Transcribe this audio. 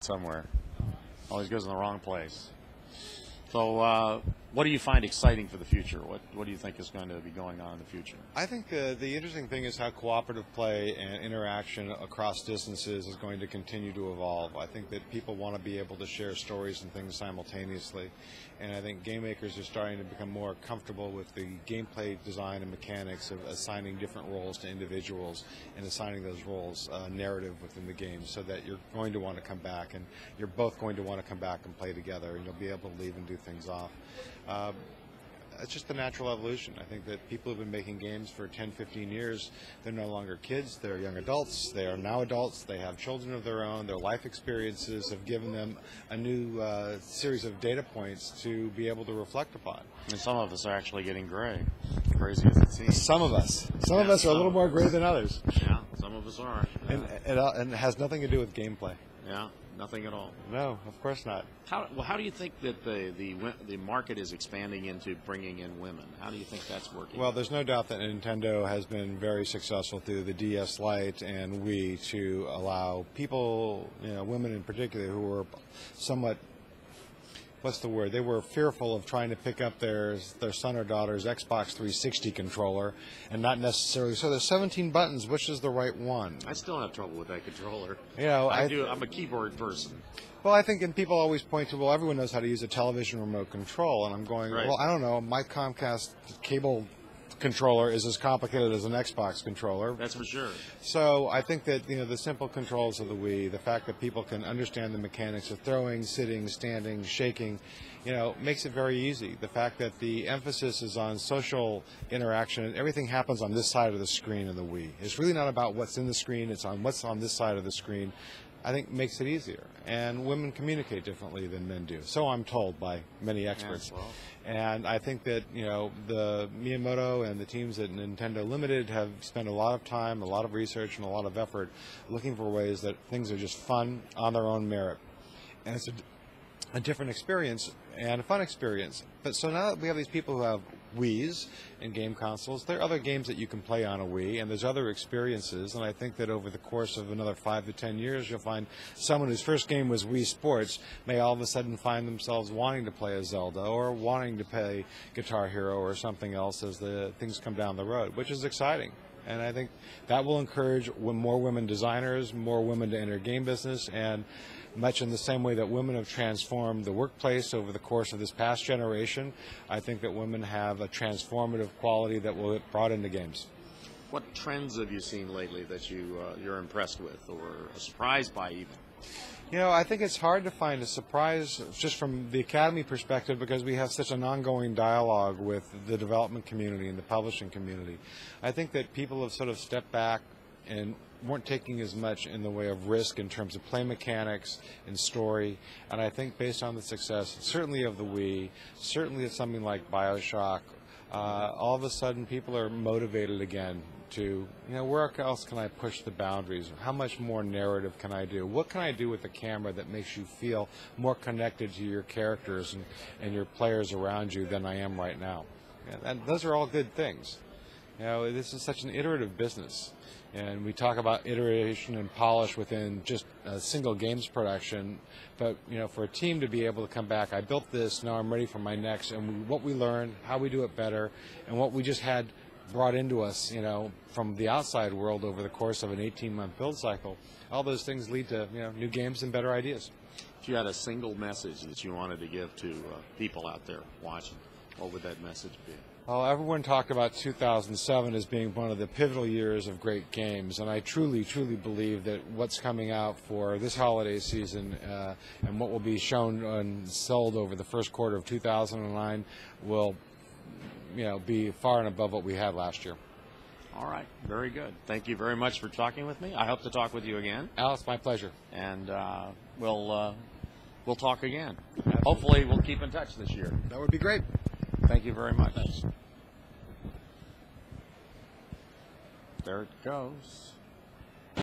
somewhere. Always goes in the wrong place. So what do you find exciting for the future? What do you think is going to be going on in the future? I think the interesting thing is how cooperative play and interaction across distances is going to continue to evolve. I think that people want to be able to share stories and things simultaneously, and I think game makers are starting to become more comfortable with the gameplay design and mechanics of assigning different roles to individuals and assigning those roles narrative within the game, so that you're going to want to come back, and you're both going to want to come back and play together, and you'll be able to leave and do things off. It's just the natural evolution. I think that people have been making games for 10, 15 years. They're no longer kids. They're young adults. They are now adults. They have children of their own. Their life experiences have given them a new series of data points to be able to reflect upon. And some of us are actually getting gray, crazy as it seems. Some of us. Some of us are a little more gray than others. Yeah, some of us are. And it has nothing to do with gameplay. Yeah, nothing at all. No, of course not. How do you think that the market is expanding into bringing in women? How do you think that's working? Well, there's no doubt that Nintendo has been very successful through the DS Lite and Wii to allow people, women in particular, who were somewhat, what's the word? They were fearful of trying to pick up their son or daughter's Xbox 360 controller and not necessarily. So there's 17 buttons. Which is the right one? I still have trouble with that controller. I'm a keyboard person. Well, I think, and people always point to, well, everyone knows how to use a television remote control, and I'm going, right. Well, I don't know. My Comcast cable controller is as complicated as an Xbox controller. That's for sure. So I think that the simple controls of the Wii, the fact that people can understand the mechanics of throwing, sitting, standing, shaking, makes it very easy. The fact that the emphasis is on social interaction and everything happens on this side of the screen in the Wii. It's really not about what's in the screen, it's on what's on this side of the screen. I think makes it easier. And women communicate differently than men do. So I'm told by many experts. Yeah, well. And I think that, the Miyamoto and the teams at Nintendo Limited have spent a lot of time, a lot of research, and a lot of effort looking for ways that things are just fun on their own merit. And it's a different experience and a fun experience. But so now that we have these people who have Wiis and game consoles, there are other games that you can play on a Wii, and there's other experiences, and I think that over the course of another 5 to 10 years, you'll find someone whose first game was Wii Sports may all of a sudden find themselves wanting to play a Zelda or wanting to play Guitar Hero or something else as the things come down the road, which is exciting. And I think that will encourage more women designers, more women to enter game business, and much in the same way that women have transformed the workplace over the course of this past generation, I think that women have a transformative quality that will get brought into games. What trends have you seen lately that you're impressed with or surprised by even? I think it's hard to find a surprise just from the Academy perspective because we have such an ongoing dialogue with the development community and the publishing community. I think that people have sort of stepped back and weren't taking as much in the way of risk in terms of play mechanics and story. And I think based on the success, certainly of the Wii, certainly of something like BioShock, all of a sudden people are motivated again to, where else can I push the boundaries? How much more narrative can I do? What can I do with the camera that makes you feel more connected to your characters and your players around you than I am right now? And those are all good things. This is such an iterative business. And we talk about iteration and polish within just a single games production. But, for a team to be able to come back, I built this, now I'm ready for my next. And what we learned, how we do it better, and what we just had brought into us, from the outside world over the course of an 18-month build cycle, all those things lead to, new games and better ideas. If you had a single message that you wanted to give to people out there watching, what would that message be? Well, everyone talked about 2007 as being one of the pivotal years of great games, and I truly, truly believe that what's coming out for this holiday season and what will be shown and sold over the first quarter of 2009 will, be far and above what we had last year. All right, very good. Thank you very much for talking with me. I hope to talk with you again. Alice, my pleasure. And we'll talk again. Absolutely. Hopefully, we'll keep in touch this year. That would be great. Thank you very much. There it goes.